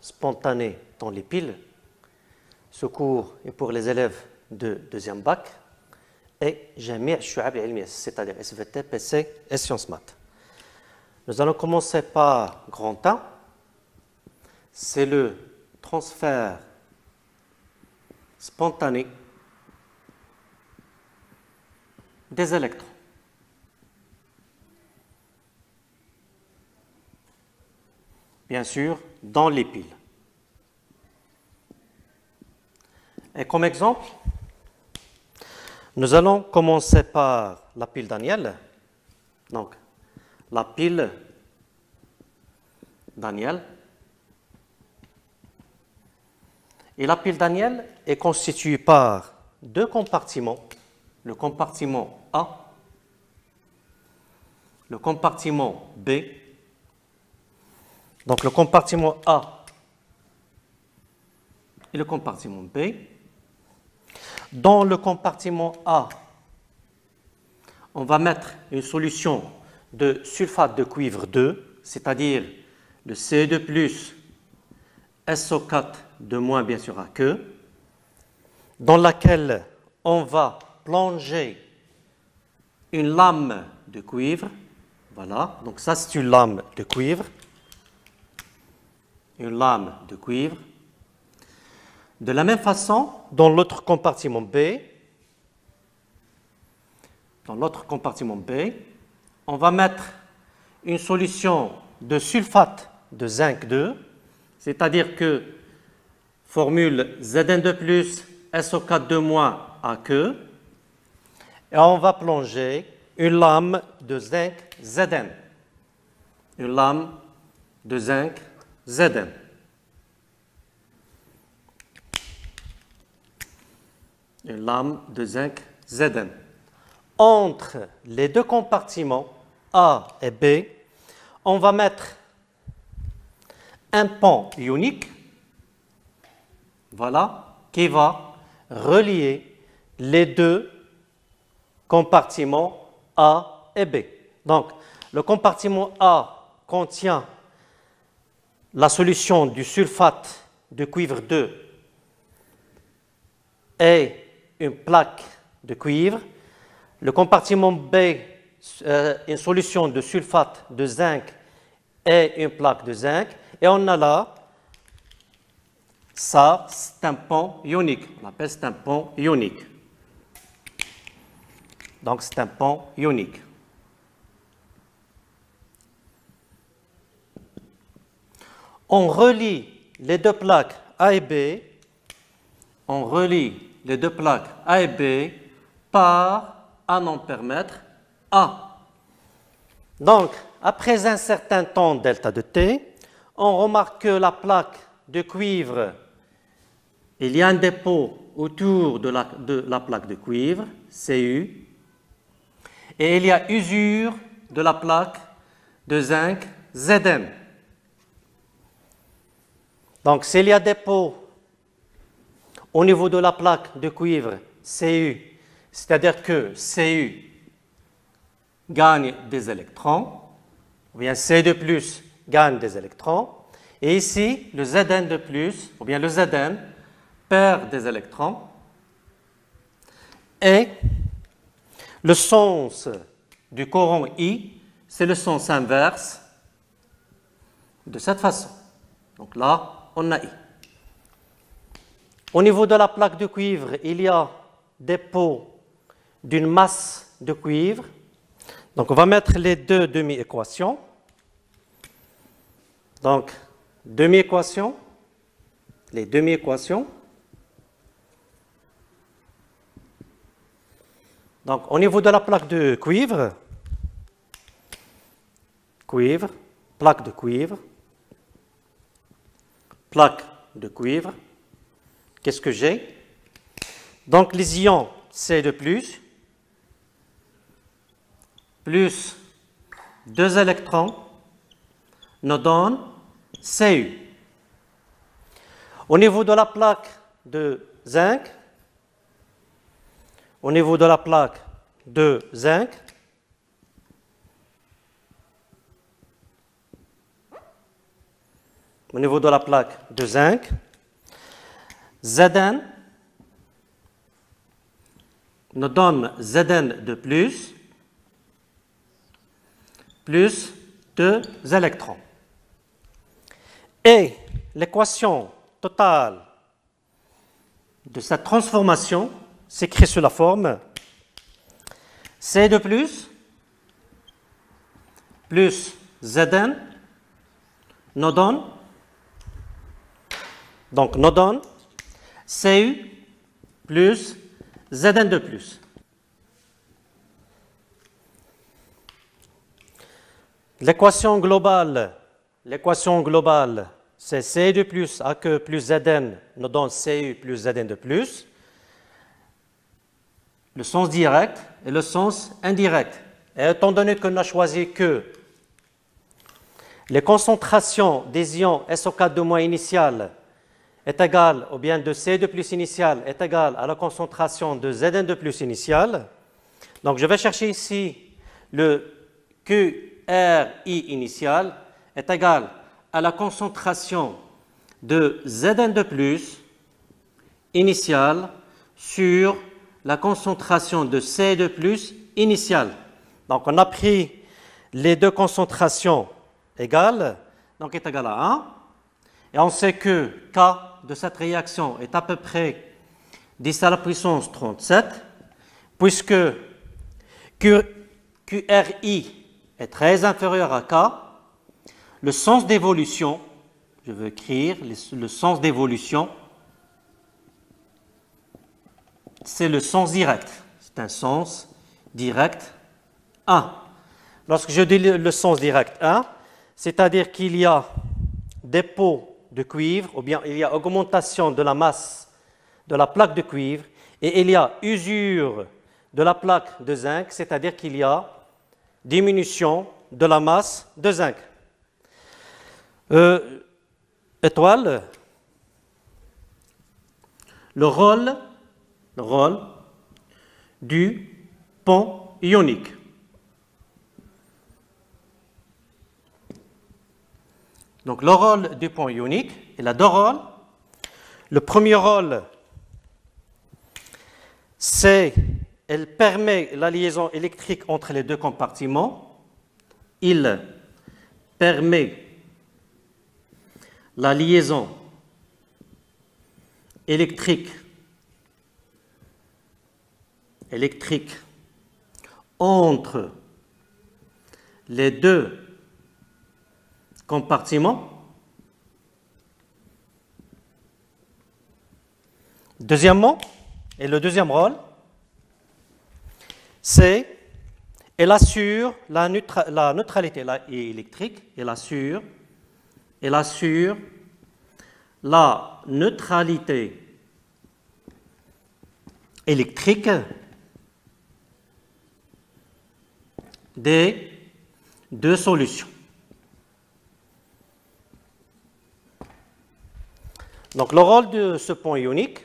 spontanée dans les piles. Ce cours est pour les élèves de deuxième bac et جميع الشعب العلمية, c'est-à-dire SVT, PC et sciences maths. Nous allons commencer par grand A. C'est le transfert spontané des électrons. Bien sûr, dans les piles. Et comme exemple, nous allons commencer par la pile Daniel. Donc, la pile Daniel. Et la pile Daniel est constituée par deux compartiments. Le compartiment A, le compartiment B. Donc, le compartiment A et le compartiment B. Dans le compartiment A, on va mettre une solution de sulfate de cuivre 2, c'est-à-dire le Ce2+, SO4 2-, bien sûr, aqueux, dans laquelle on va plonger une lame de cuivre. Voilà, donc ça c'est une lame de cuivre. Une lame de cuivre. De la même façon, dans l'autre compartiment B, on va mettre une solution de sulfate de zinc 2, c'est-à-dire que formule Zn2+, SO4 2- aqueux, et on va plonger une lame de zinc Zn. Une lame de zinc Zn. Une lame de zinc Zn. Entre les deux compartiments A et B, on va mettre un pont ionique, voilà, qui va relier les deux compartiments A et B. Donc, le compartiment A contient la solution du sulfate de cuivre 2 et une plaque de cuivre. Le compartiment B, une solution de sulfate de zinc et une plaque de zinc. Et on a là, ça, c'est un pont ionique. On appelle ça un pont ionique. Donc, c'est un pont ionique. On relie les deux plaques A et B. On relie les deux plaques A et B par un ampèremètre A. Donc, après un certain temps delta de T, on remarque que la plaque de cuivre, il y a un dépôt autour de la plaque de cuivre, Cu, et il y a usure de la plaque de zinc, Zn. Donc, s'il y a dépôt au niveau de la plaque de cuivre Cu, c'est-à-dire que Cu gagne des électrons, ou bien C2+ gagne des électrons, et ici, le Zn2+, ou bien le Zn, perd des électrons, et le sens du courant I, c'est le sens inverse de cette façon. Donc là, on a I. Au niveau de la plaque de cuivre, il y a dépôt d'une masse de cuivre. Donc, on va mettre les deux demi-équations. Donc, demi-équation, les demi-équations. Donc, au niveau de la plaque de cuivre, plaque de cuivre, plaque de cuivre, qu'est-ce que j'ai? Donc, les ions C2+, plus 2 électrons, nous donnent Cu. Au niveau de la plaque de zinc, au niveau de la plaque de zinc. Zn nous donne Zn de plus 2 électrons. Et l'équation totale de cette transformation s'écrit sous la forme C de plus Zn nous donne Cu plus Zn de plus. L'équation globale, c'est C de plus AQ plus Zn nous donne Cu plus Zn de plus. Le sens direct et le sens indirect. Et étant donné qu'on a choisi que les concentrations des ions SO4 initiales est égale, ou bien de C de plus initial est égale à la concentration de Zn de plus initial. Donc je vais chercher ici le QRI initial est égal à la concentration de Zn de plus initial sur la concentration de C de plus initial. Donc on a pris les deux concentrations égales, donc est égal à 1. Et on sait que K de cette réaction est à peu près 10 à la puissance 37, puisque QRI est très inférieur à K. Le sens d'évolution, je veux écrire le sens d'évolution, c'est le sens direct. C'est un sens direct 1. Lorsque je dis le sens direct 1, c'est-à-dire qu'il y a dépôt de cuivre, ou bien il y a augmentation de la masse de la plaque de cuivre, et il y a usure de la plaque de zinc, c'est-à-dire qu'il y a diminution de la masse de zinc. Étoile, le rôle du pont ionique. Donc le rôle du pont ionique, il a deux rôles. Le premier rôle, c'est elle permet la liaison électrique entre les deux compartiments. Il permet la liaison électrique entre les deux compartiments. Deuxièmement, et le deuxième rôle, c'est elle assure la neutralité électrique, elle assure la neutralité électrique des deux solutions. Donc le rôle de ce pont ionique,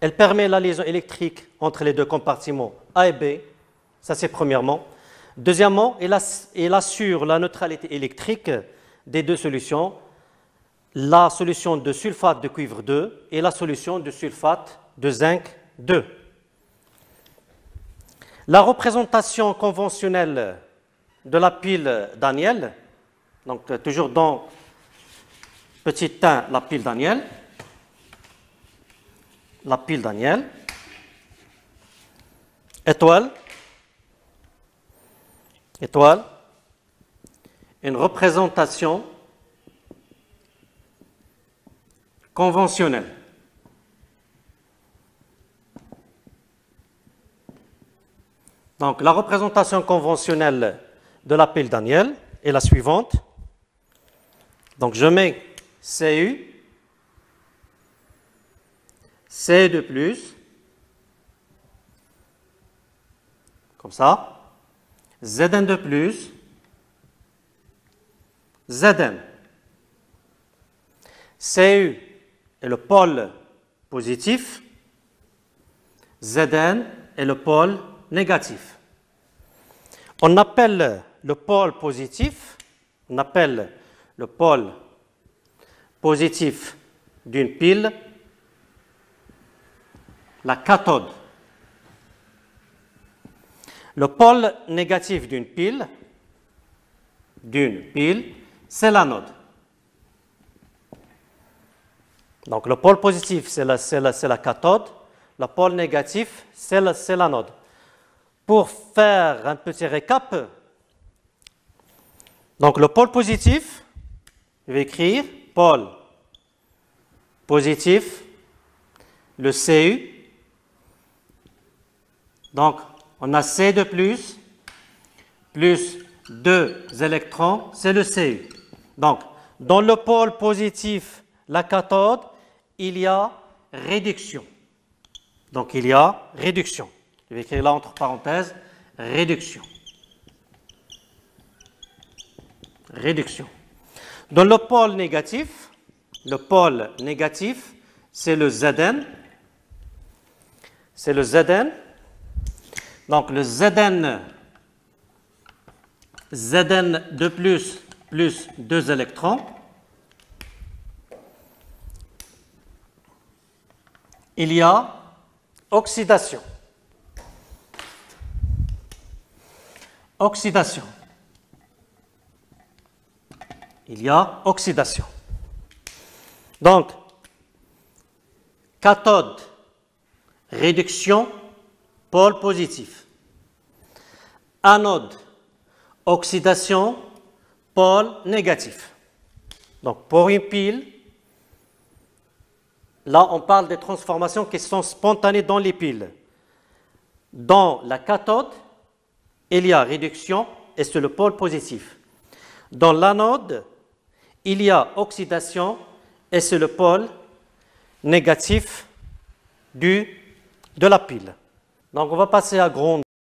elle permet la liaison électrique entre les deux compartiments A et B, ça c'est premièrement. Deuxièmement, elle assure la neutralité électrique des deux solutions, la solution de sulfate de cuivre 2 et la solution de sulfate de zinc 2. La représentation conventionnelle de la pile Daniel, donc toujours dans petit 1, la pile Daniel, étoile, une représentation conventionnelle. Donc la représentation conventionnelle de la pile Daniel est la suivante. Donc je mets Cu, C de plus, comme ça, Zn de plus, Zn. Cu est le pôle positif, Zn est le pôle négatif. On appelle le pôle positif, positif d'une pile, la cathode. Le pôle négatif d'une pile, c'est l'anode. Donc le pôle positif, c'est la cathode. Le pôle négatif, c'est l'anode. Pour faire un petit récap, donc le pôle positif, je vais écrire pôle positif, le Cu. Donc on a C de plus 2 électrons, c'est le Cu. Donc dans le pôle positif, la cathode, il y a réduction. Donc il y a réduction. Je vais écrire là entre parenthèses, réduction. Réduction. Dans le pôle négatif, c'est le Zn. C'est le Zn. Donc le Zn de plus 2 électrons. Il y a oxydation. Oxydation. Il y a oxydation. Donc, cathode, réduction, pôle positif. Anode, oxydation, pôle négatif. Donc, pour une pile, là, on parle des transformations qui sont spontanées dans les piles. Dans la cathode, il y a réduction et c'est le pôle positif. Dans l'anode, il y a oxydation et c'est le pôle négatif de la pile. Donc, on va passer à grande.